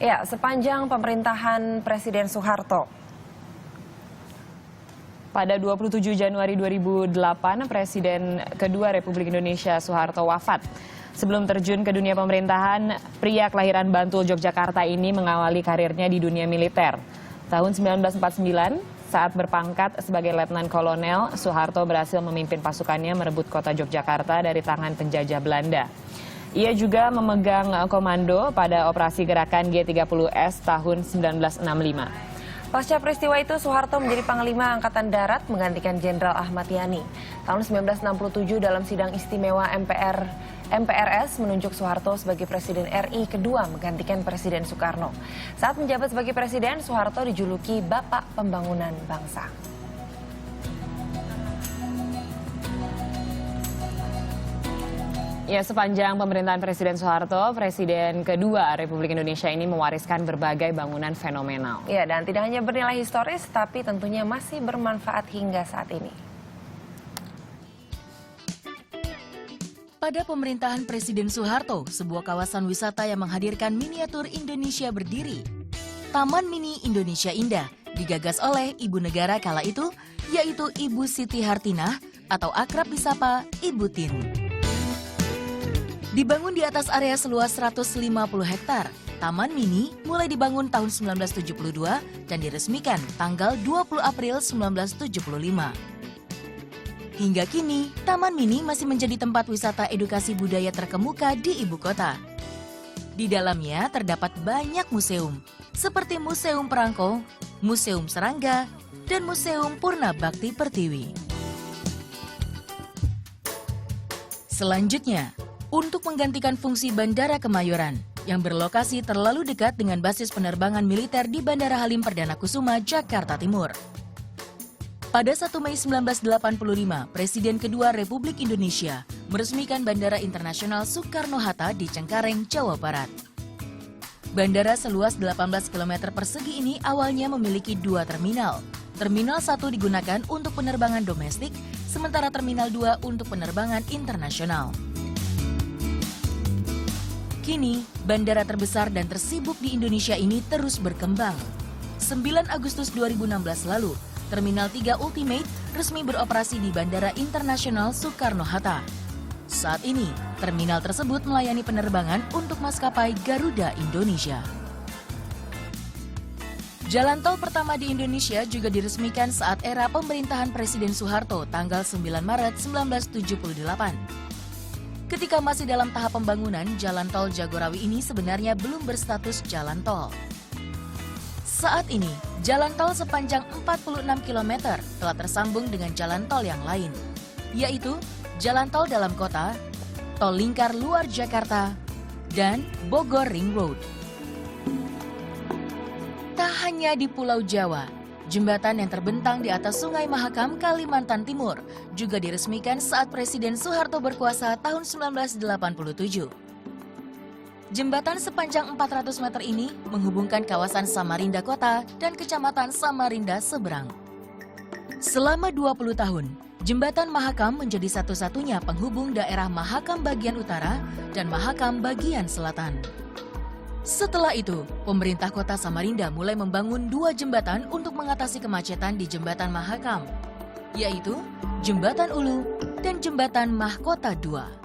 Ya, sepanjang pemerintahan Presiden Soeharto. Pada 27 Januari 2008, Presiden kedua Republik Indonesia Soeharto wafat. Sebelum terjun ke dunia pemerintahan, pria kelahiran Bantul, Yogyakarta ini mengawali karirnya di dunia militer. Tahun 1949, saat berpangkat sebagai Letnan Kolonel, Soeharto berhasil memimpin pasukannya merebut kota Yogyakarta dari tangan penjajah Belanda. Ia juga memegang komando pada operasi gerakan G30S tahun 1965. Pasca peristiwa itu, Soeharto menjadi Panglima Angkatan Darat menggantikan Jenderal Ahmad Yani. Tahun 1967 dalam sidang istimewa MPRS menunjuk Soeharto sebagai Presiden RI kedua menggantikan Presiden Soekarno. Saat menjabat sebagai Presiden, Soeharto dijuluki Bapak Pembangunan Bangsa. Ya, sepanjang pemerintahan Presiden Soeharto, Presiden kedua Republik Indonesia ini mewariskan berbagai bangunan fenomenal. Ya, dan tidak hanya bernilai historis, tapi tentunya masih bermanfaat hingga saat ini. Pada pemerintahan Presiden Soeharto, sebuah kawasan wisata yang menghadirkan miniatur Indonesia berdiri. Taman Mini Indonesia Indah digagas oleh Ibu Negara kala itu, yaitu Ibu Siti Hartinah atau akrab disapa Ibu Tin. Dibangun di atas area seluas 150 hektar, Taman Mini mulai dibangun tahun 1972 dan diresmikan tanggal 20 April 1975. Hingga kini, Taman Mini masih menjadi tempat wisata edukasi budaya terkemuka di ibu kota. Di dalamnya terdapat banyak museum, seperti Museum Perangko, Museum Serangga, dan Museum Purna Bakti Pertiwi. Selanjutnya, untuk menggantikan fungsi Bandara Kemayoran yang berlokasi terlalu dekat dengan basis penerbangan militer di Bandara Halim Perdana Kusuma, Jakarta Timur. Pada 1 Mei 1985, Presiden kedua Republik Indonesia meresmikan Bandara Internasional Soekarno-Hatta di Cengkareng, Jawa Barat. Bandara seluas 18 km persegi ini awalnya memiliki dua terminal. Terminal 1 digunakan untuk penerbangan domestik, sementara Terminal 2 untuk penerbangan internasional. Kini, bandara terbesar dan tersibuk di Indonesia ini terus berkembang. 9 Agustus 2016 lalu, Terminal 3 Ultimate resmi beroperasi di Bandara Internasional Soekarno-Hatta. Saat ini, terminal tersebut melayani penerbangan untuk maskapai Garuda Indonesia. Jalan tol pertama di Indonesia juga diresmikan saat era pemerintahan Presiden Soeharto tanggal 9 Maret 1978. Ketika masih dalam tahap pembangunan, jalan tol Jagorawi ini sebenarnya belum berstatus jalan tol. Saat ini, jalan tol sepanjang 46 km telah tersambung dengan jalan tol yang lain, yaitu jalan tol dalam kota, tol lingkar luar Jakarta, dan Bogor Ring Road. Tak hanya di Pulau Jawa, jembatan yang terbentang di atas Sungai Mahakam, Kalimantan Timur juga diresmikan saat Presiden Soeharto berkuasa tahun 1987. Jembatan sepanjang 400 meter ini menghubungkan kawasan Samarinda Kota dan Kecamatan Samarinda seberang. Selama 20 tahun, Jembatan Mahakam menjadi satu-satunya penghubung daerah Mahakam bagian utara dan Mahakam bagian selatan. Setelah itu, pemerintah kota Samarinda mulai membangun dua jembatan untuk mengatasi kemacetan di Jembatan Mahakam, yaitu Jembatan Ulu dan Jembatan Mahkota II.